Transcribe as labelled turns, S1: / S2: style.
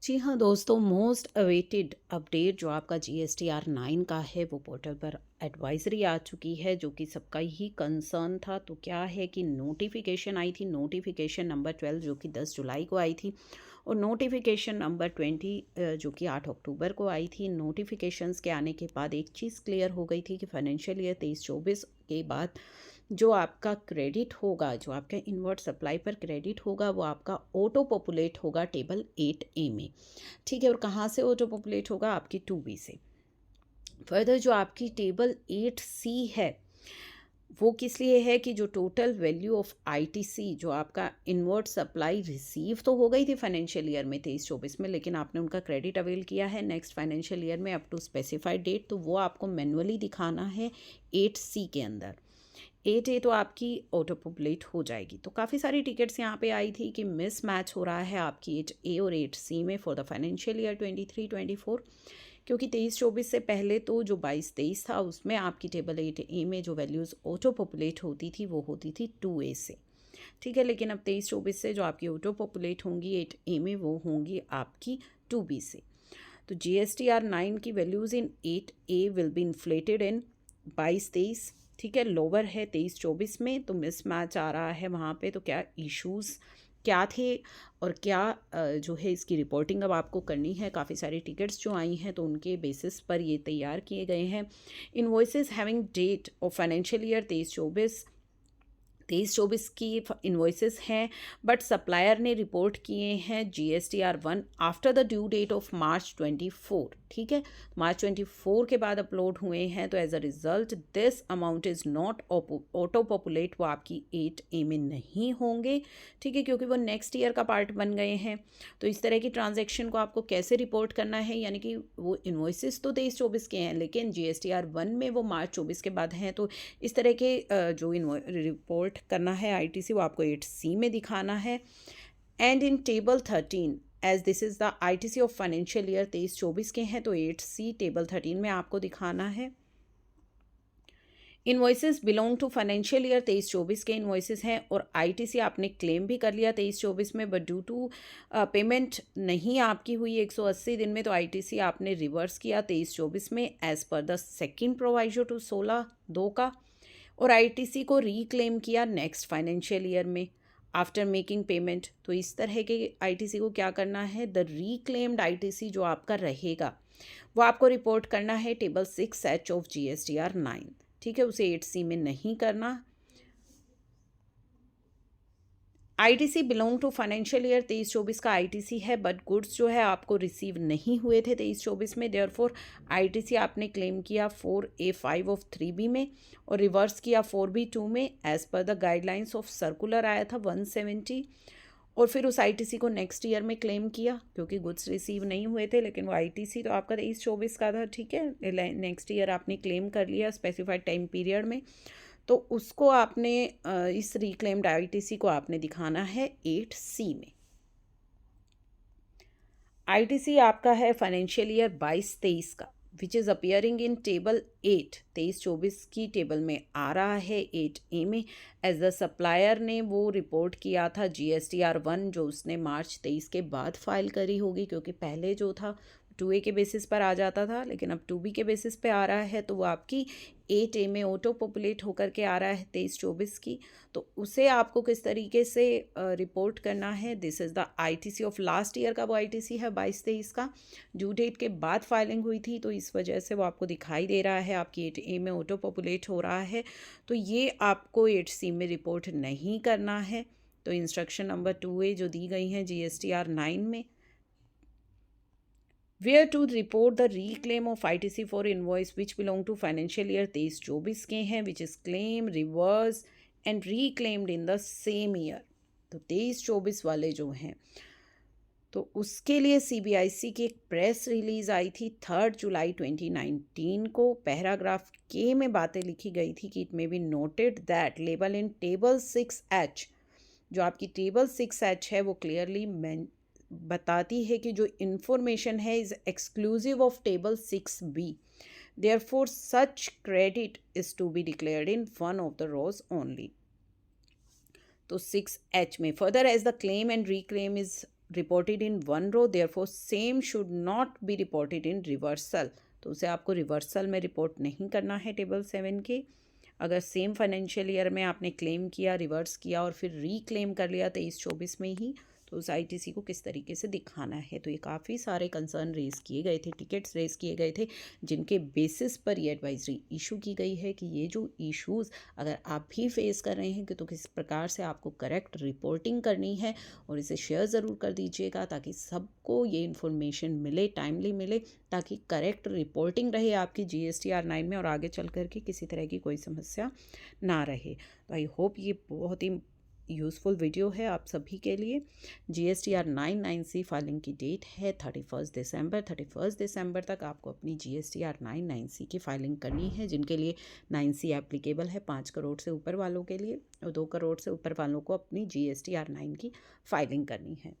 S1: जी हाँ दोस्तों, most awaited update जो आपका GSTR 9 का है वो पोर्टल पर एडवाइजरी आ चुकी है, जो कि सबका ही कंसर्न था। तो क्या है कि नोटिफिकेशन आई थी, नोटिफिकेशन नंबर 12 जो कि 10 जुलाई को आई थी, और नोटिफिकेशन नंबर 20 जो कि 8 अक्टूबर को आई थी। नोटिफिकेशंस के आने के बाद एक चीज़ क्लियर हो गई थी कि फाइनेंशियल ईयर 23-24 के बाद जो आपका क्रेडिट होगा, जो आपके इनवर्ट सप्लाई पर क्रेडिट होगा, वो आपका ऑटो पॉपुलेट होगा टेबल 8A में। ठीक है, और कहाँ से ऑटो पॉपुलेट होगा? आपकी 2B से। फर्दर जो आपकी टेबल 8C है, वो किस लिए है कि जो टोटल वैल्यू ऑफ आईटीसी, जो आपका इनवर्ट सप्लाई रिसीव तो हो गई थी फाइनेंशियल ईयर में 23-24 में, लेकिन आपने उनका क्रेडिट अवेल किया है नेक्स्ट फाइनेंशियल ईयर में अप टू स्पेसिफाइड डेट, तो वो आपको मैनुअली दिखाना है 8C के अंदर। 8A तो आपकी ऑटो पॉपुलेट हो जाएगी। तो काफ़ी सारी टिकट्स यहाँ पे आई थी कि मिस मैच हो रहा है आपकी 8A और 8C में फॉर द फाइनेंशियल ईयर 23-24, क्योंकि 23-24 से पहले तो जो 22-23 था उसमें आपकी टेबल 8A में जो वैल्यूज़ ऑटो पॉपुलेट होती थी वो होती थी 2A से। ठीक है, लेकिन अब 23-24 से जो आपकी ऑटो पॉपुलेट होंगी 8A में वो होंगी आपकी 2B से। तो GSTR 9 की values in 8A will be inflated in 22-23। ठीक है, लोअर है 23-24 में, तो मिसमैच आ रहा है वहाँ पे। तो क्या इश्यूज़ क्या थे और क्या जो है इसकी रिपोर्टिंग अब आपको करनी है। काफ़ी सारी टिकट्स जो आई हैं तो उनके बेसिस पर ये तैयार किए गए हैं। Invoices having date of financial year 23-24 की इन्वॉइसेस हैं, बट सप्लायर ने रिपोर्ट किए हैं GSTR 1 after the due date of March 24। ठीक है, मार्च 24 के बाद अपलोड हुए हैं, तो as a result this amount is not auto populate, वो आपकी 8A में नहीं होंगे। ठीक है, क्योंकि वो नेक्स्ट ईयर का पार्ट बन गए हैं। तो इस तरह की ट्रांजेक्शन को आपको कैसे रिपोर्ट करना है, यानी कि वो इन्वॉइसेस तो 23-24 के हैं, लेकिन GSTR 1 में वो मार्च 24 के बाद हैं। तो इस तरह के जो रिपोर्ट करना है आईटीसी, वो आपको 8C में दिखाना है। And in table 13, as this is the ITC of financial year 23-24 के हैं, तो 8C टेबल 13 में आपको दिखाना है। Invoices belong to financial year 23-24 के इन्वॉइसेस हैं, और आईटीसी आपने क्लेम भी कर लिया 23-24 में, बट ड्यू टू पेमेंट नहीं आपकी हुई 180 दिन में, तो आईटीसी आपने रिवर्स किया 23-24 में as per the second proviso to 16/2 का, और आईटीसी को रीक्लेम किया नेक्स्ट फाइनेंशियल ईयर में आफ्टर मेकिंग पेमेंट। तो इस तरह के आईटीसी को क्या करना है, द रीक्लेम्ड आईटीसी जो आपका रहेगा वो आपको रिपोर्ट करना है टेबल 6H ऑफ GSTR 9। ठीक है, उसे 8C में नहीं करना। ITC belong to financial year 23-24 का आईटीसी है, बट गुड्स जो है आपको रिसीव नहीं हुए थे 23-24 में, देयरफॉर आईटीसी आपने क्लेम किया 4A5 ऑफ 3B में, और रिवर्स किया 4B2 में as per the guidelines of circular आया था 170, और फिर उस आईटीसी को नेक्स्ट ईयर में क्लेम किया क्योंकि गुड्स रिसीव नहीं हुए थे, लेकिन वो आईटीसी तो आपका 23-24 का था। ठीक है, नेक्स्ट ईयर आपने क्लेम कर लिया स्पेसिफाइड टाइम पीरियड में, तो उसको आपने इस रिक्लेम्ड आईटीसी को आपने दिखाना है 8C में। आईटीसी आपका है फाइनेंशियल ईयर 22-23 का, which is appearing in table 8, 23-24 की टेबल में आ रहा है 8A में। एज द सप्लायर ने वो रिपोर्ट किया था GSTR 1, जो उसने मार्च 23 के बाद फाइल करी होगी, क्योंकि पहले जो था 2A के बेसिस पर आ जाता था, लेकिन अब 2B के बेसिस पे आ रहा है, तो वो आपकी 8A में ऑटो पॉपुलेट होकर के आ रहा है 23-24 की। तो उसे आपको किस तरीके से रिपोर्ट करना है, this is the ITC of last year का वो आईटीसी है 22-23 का, ड्यू डेट के बाद फाइलिंग हुई थी, तो इस वजह से वो आपको दिखाई दे रहा है आपकी 8A में ऑटो पॉपुलेट हो रहा है। तो ये आपको 8C में रिपोर्ट नहीं करना है। तो इंस्ट्रक्शन नंबर 2A जो दी गई हैं GSTR 9 में, where to report the reclaim of ITC for invoice which belong to financial year 23-24 के हैं, which is claim, reverse and reclaimed in the same year। तो 23-24 वाले जो हैं, तो उसके लिए CBIC की एक प्रेस रिलीज आई थी 3 जुलाई 2019 को। पैराग्राफ के में बातें लिखी गई थी कि it may be noted that label in table 6H, जो आपकी टेबल 6H है वो क्लियरली बताती है कि जो इन्फॉर्मेशन है is exclusive of table 6B, therefore such credit is to be declared in one of the rows only. तो 6H में further as the claim and reclaim is reported in one row, therefore same should not be reported in reversal. तो उसे आपको reversal में report नहीं करना है table 7 के। अगर सेम फाइनेंशियल ईयर में आपने क्लेम किया, रिवर्स किया और फिर रीक्लेम कर लिया 23-24 में ही, तो उस आईटीसी को किस तरीके से दिखाना है। तो ये काफ़ी सारे कंसर्न रेज़ किए गए थे, टिकट्स रेज़ किए गए थे, जिनके बेसिस पर ये एडवाइजरी इशू की गई है कि ये जो इश्यूज़ अगर आप भी फेस कर रहे हैं कि तो किस प्रकार से आपको करेक्ट रिपोर्टिंग करनी है, और इसे शेयर ज़रूर कर दीजिएगा ताकि सबको ये इन्फॉर्मेशन मिले, टाइमली मिले, ताकि करेक्ट रिपोर्टिंग रहे आपकी GSTR 9 में और आगे चल कर के किसी तरह की कोई समस्या ना रहे। तो आई होप ये बहुत ही यूज़फुल वीडियो है आप सभी के लिए। GSTR 9 फाइलिंग की डेट है 31 दिसंबर। 31 दिसंबर तक आपको अपनी GSTR 9 की फाइलिंग करनी है, जिनके लिए 9C एप्लीकेबल है 5 करोड़ से ऊपर वालों के लिए, और 2 करोड़ से ऊपर वालों को अपनी GSTR 9 की फाइलिंग करनी है।